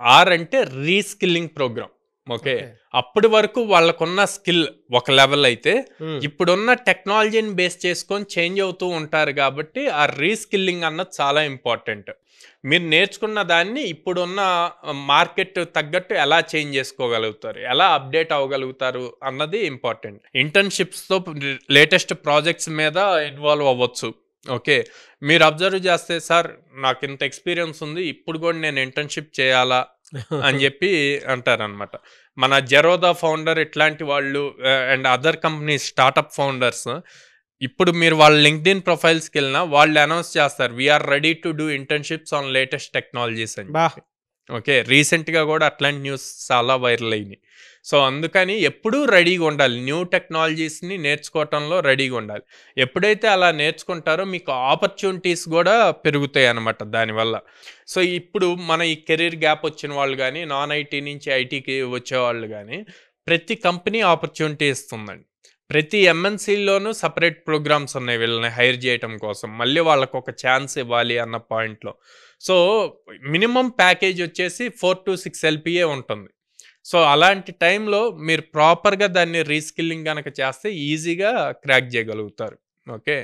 Are అంటే reskilling programme. Okay. Okay. అప్పటి వరకు వాళ్ళకున్న స్కిల్ ఒక లెవెల్ అయితే, హ్మ్. ఇప్పుడున్న టెక్నాలజీని బేస్ చేసుకొని చేంజ్ అవుతూ ఉంటారు కాబట్టి, ఆ రీస్కిల్లింగ్ అన్నది చాలా ఇంపార్టెంట్. మీరు నేర్చుకున్న దాన్ని ఇప్పుడున్న మార్కెట్ తగ్గట్టు ఎలా చేంజ్ చేసుకోగలుగుతారు? ఎలా అప్‌డేట్ అవ్వగలుగుతారు? అన్నది ఇంపార్టెంట్. ఇంటర్న్‌షిప్స్‌తో లేటెస్ట్ ప్రాజెక్ట్స్ మీద ఇన్వాల్వ్ అవ్వచ్చు. ఓకే. మీరు అబ్జర్వ్ చేస్తే, "సార్ నాకింత ఎక్స్‌పీరియన్స్ ఉంది. ఇప్పుడు కూడా నేను ఇంటర్న్‌షిప్ చేయాలా?" అని జెప్పి అంటారనమాట. మన జెరోదా ఫౌండర్ ఇట్లాంటి వాళ్ళు and other companies startup founders ఇప్పుడు మీరు వాళ్ళ లింక్డ్ఇన్ ప్రొఫైల్స్‌కెళ్ళినా వాళ్ళు అనౌన్స్ చేస్తారు. We are ready to do internships on latest technologies అని బా! చెప్పి. ఓకే. రీసెంట్‌గా గూడా అట్లాంటి న్యూస్ చాలా వైరల్ అయినాయి. సో, అందుకని ఎప్పుడూ రెడీగా ఉండాలి. న్యూ టెక్నాలజీస్‌ని నేర్చుకోవటంలో రెడీగా ఉండాలి. ఎప్పుడైతే అలా నేర్చుకుంటారో మీకు ఆపర్చునిటీస్ గూడా పెరుగుతాయన్నమాట దానివల్ల. సో, ఇప్పుడు మన ఈ కెరీర్ గ్యాప్ వచ్చిన వాళ్ళు గానీ, నాన్ ఐటీ నుంచి ఐటీకి వచ్చేవాళ్ళు గానీ, ప్రతి కంపెనీ ఆపర్చునిటీ ఇస్తుందండి. ప్రతి ఎంఎన్‌సీ‌ల్లోనూ సెపరేట్ ప్రోగ్రామ్స్ ఉన్నాయి వీళ్ళని హైర్ జేయటం కోసం. మళ్ళీ వాళ్ళకొక ఛాన్స్ ఇవ్వాలి అన్న పాయింట్‌లో. సో, మినిమమ్ ప్యాకేజ్ వచ్చేసి 4-6 ఎల్‌పీఏ ఉంటుంది. సో, అలాంటి టైంలో మీరు ప్రాపర్‌గా దాన్ని రీస్కిల్లింగ్ గనక చేస్తే ఈజీగా క్రాక్ జేయగలుగుతారు. ఓకే.